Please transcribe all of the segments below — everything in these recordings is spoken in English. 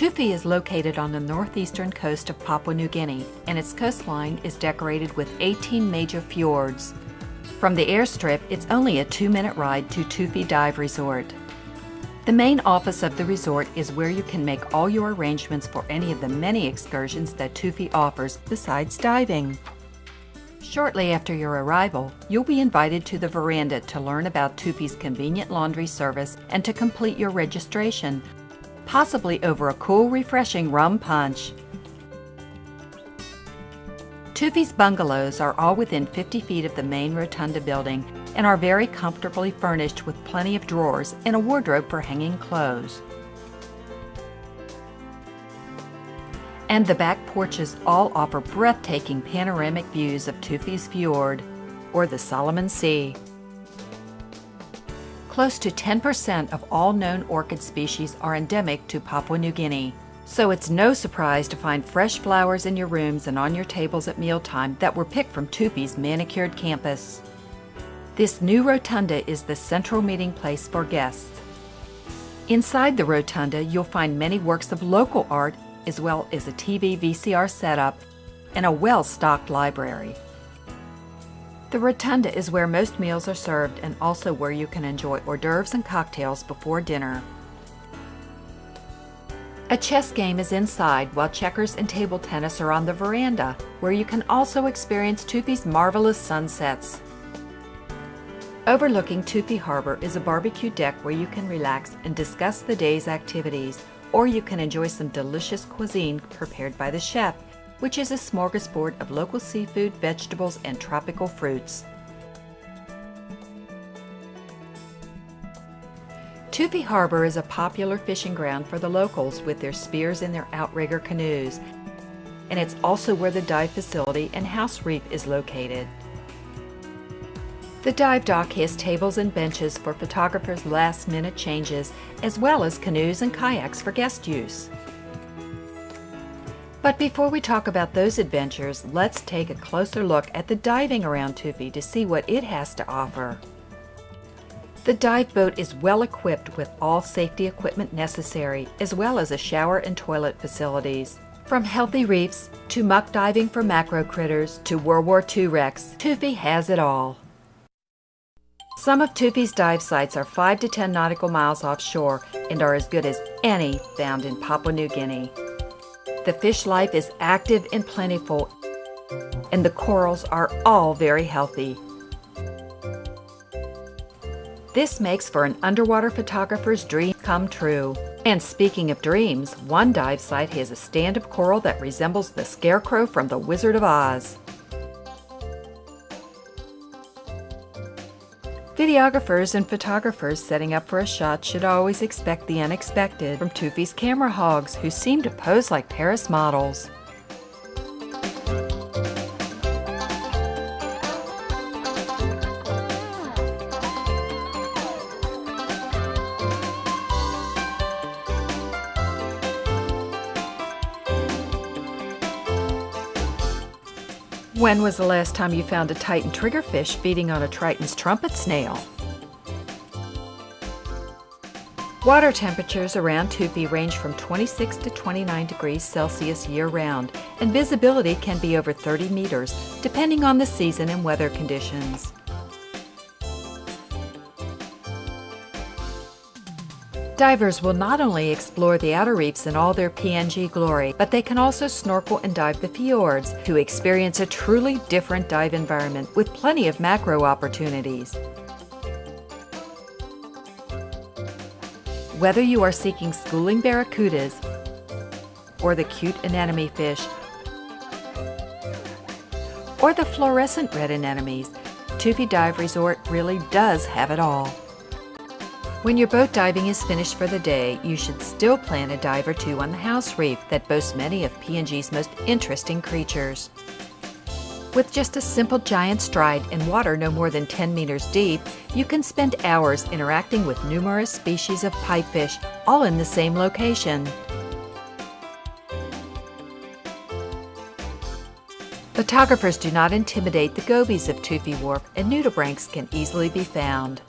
Tufi is located on the northeastern coast of Papua New Guinea, and its coastline is decorated with 18 major fjords. From the airstrip, it's only a 2-minute ride to Tufi Dive Resort. The main office of the resort is where you can make all your arrangements for any of the many excursions that Tufi offers besides diving. Shortly after your arrival, you'll be invited to the veranda to learn about Tufi's convenient laundry service and to complete your registration, possibly over a cool, refreshing rum punch. Tufi's bungalows are all within 50 feet of the main rotunda building and are very comfortably furnished with plenty of drawers and a wardrobe for hanging clothes. And the back porches all offer breathtaking panoramic views of Tufi's Fjord or the Solomon Sea. Close to 10% of all known orchid species are endemic to Papua New Guinea, so it's no surprise to find fresh flowers in your rooms and on your tables at mealtime that were picked from Tufi's manicured campus. This new rotunda is the central meeting place for guests. Inside the rotunda, you'll find many works of local art as well as a TV VCR setup and a well-stocked library. The rotunda is where most meals are served and also where you can enjoy hors d'oeuvres and cocktails before dinner. A chess game is inside while checkers and table tennis are on the veranda, where you can also experience Tufi's marvelous sunsets. Overlooking Tufi Harbor is a barbecue deck where you can relax and discuss the day's activities, or you can enjoy some delicious cuisine prepared by the chef, which is a smorgasbord of local seafood, vegetables, and tropical fruits. Tufi Harbor is a popular fishing ground for the locals with their spears and their outrigger canoes, and it's also where the dive facility and house reef is located. The dive dock has tables and benches for photographers' last-minute changes, as well as canoes and kayaks for guest use. But before we talk about those adventures, let's take a closer look at the diving around Tufi to see what it has to offer. The dive boat is well equipped with all safety equipment necessary, as well as a shower and toilet facilities. From healthy reefs, to muck diving for macro critters, to World War II wrecks, Tufi has it all. Some of Tufi's dive sites are 5 to 10 nautical miles offshore and are as good as any found in Papua New Guinea. The fish life is active and plentiful, and the corals are all very healthy. This makes for an underwater photographer's dream come true. And speaking of dreams, one dive site has a stand of coral that resembles the scarecrow from The Wizard of Oz. Videographers and photographers setting up for a shot should always expect the unexpected from Tufi's camera hogs, who seem to pose like Paris models. When was the last time you found a Titan triggerfish feeding on a Triton's trumpet snail? Water temperatures around Tufi range from 26 to 29 degrees Celsius year-round, and visibility can be over 30 meters, depending on the season and weather conditions. Divers will not only explore the outer reefs in all their PNG glory, but they can also snorkel and dive the fjords to experience a truly different dive environment with plenty of macro opportunities. Whether you are seeking schooling barracudas or the cute anemone fish or the fluorescent red anemones, Tufi Dive Resort really does have it all. When your boat diving is finished for the day, you should still plan a dive or two on the house reef that boasts many of PNG's most interesting creatures. With just a simple giant stride and water no more than 10 meters deep, you can spend hours interacting with numerous species of pipefish, all in the same location. Photographers do not intimidate the gobies of Tufi Wharf, and nudibranchs can easily be found.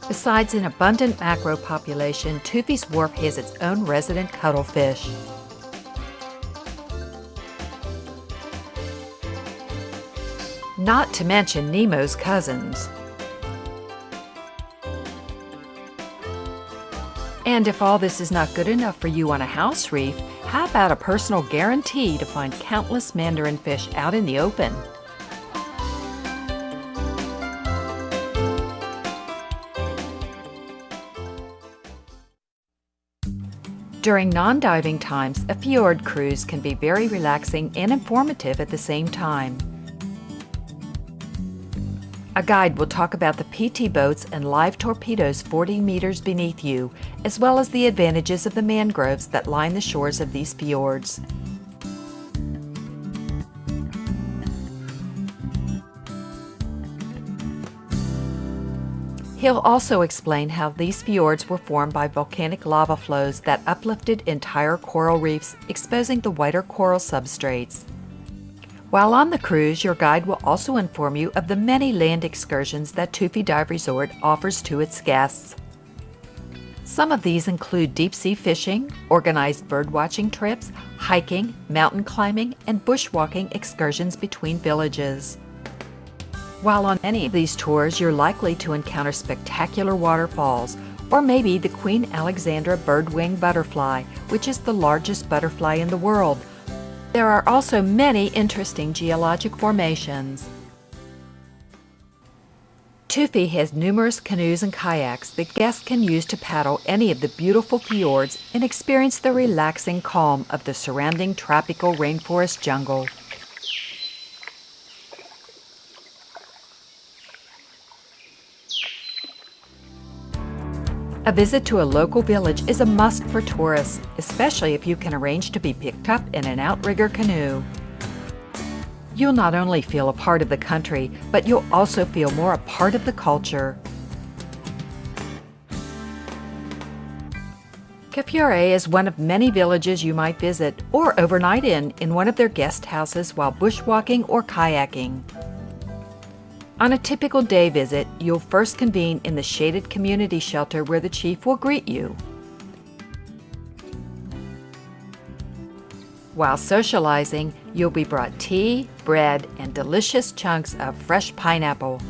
Besides an abundant mackerel population, Tufi's Wharf has its own resident cuttlefish. Not to mention Nemo's cousins. And if all this is not good enough for you on a house reef, how about a personal guarantee to find countless mandarin fish out in the open? During non-diving times, a fjord cruise can be very relaxing and informative at the same time. A guide will talk about the PT boats and live torpedoes 40 meters beneath you, as well as the advantages of the mangroves that line the shores of these fjords. He'll also explain how these fjords were formed by volcanic lava flows that uplifted entire coral reefs, exposing the whiter coral substrates. While on the cruise, your guide will also inform you of the many land excursions that Tufi Dive Resort offers to its guests. Some of these include deep-sea fishing, organized birdwatching trips, hiking, mountain climbing, and bushwalking excursions between villages. While on any of these tours, you're likely to encounter spectacular waterfalls, or maybe the Queen Alexandra birdwing butterfly, which is the largest butterfly in the world. There are also many interesting geologic formations. Tufi has numerous canoes and kayaks that guests can use to paddle any of the beautiful fjords and experience the relaxing calm of the surrounding tropical rainforest jungle. A visit to a local village is a must for tourists, especially if you can arrange to be picked up in an outrigger canoe. You'll not only feel a part of the country, but you'll also feel more a part of the culture. Kafiore is one of many villages you might visit or overnight in one of their guest houses while bushwalking or kayaking. On a typical day visit, you'll first convene in the shaded community shelter where the chief will greet you. While socializing, you'll be brought tea, bread, and delicious chunks of fresh pineapple.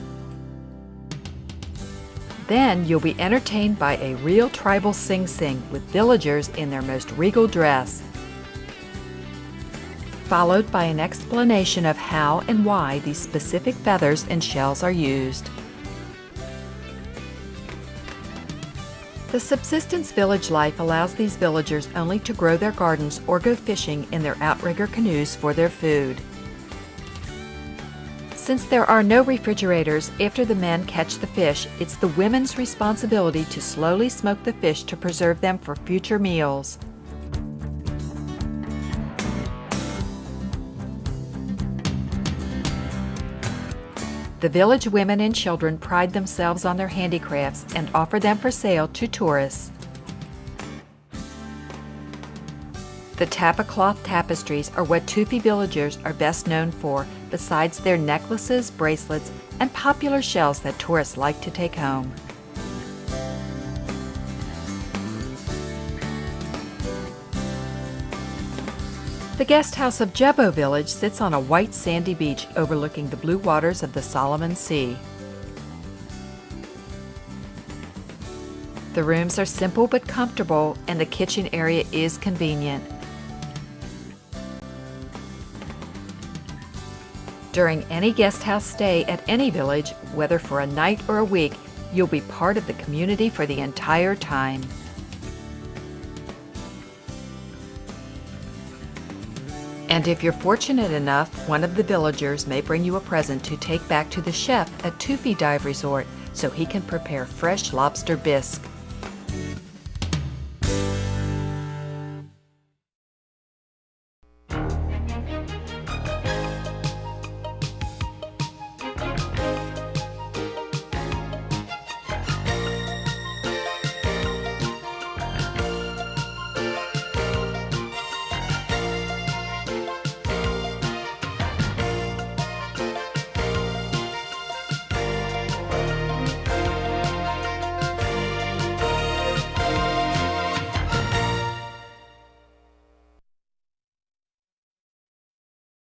Then you'll be entertained by a real tribal sing-sing with villagers in their most regal dress, followed by an explanation of how and why these specific feathers and shells are used. The subsistence village life allows these villagers only to grow their gardens or go fishing in their outrigger canoes for their food. Since there are no refrigerators after the men catch the fish, it's the women's responsibility to slowly smoke the fish to preserve them for future meals. The village women and children pride themselves on their handicrafts and offer them for sale to tourists. The tapa cloth tapestries are what Tufi villagers are best known for, besides their necklaces, bracelets, and popular shells that tourists like to take home. The guest house of Jebo Village sits on a white sandy beach overlooking the blue waters of the Solomon Sea. The rooms are simple but comfortable, and the kitchen area is convenient. During any guest house stay at any village, whether for a night or a week, you'll be part of the community for the entire time. And if you're fortunate enough, one of the villagers may bring you a present to take back to the chef at Tufi Dive Resort so he can prepare fresh lobster bisque.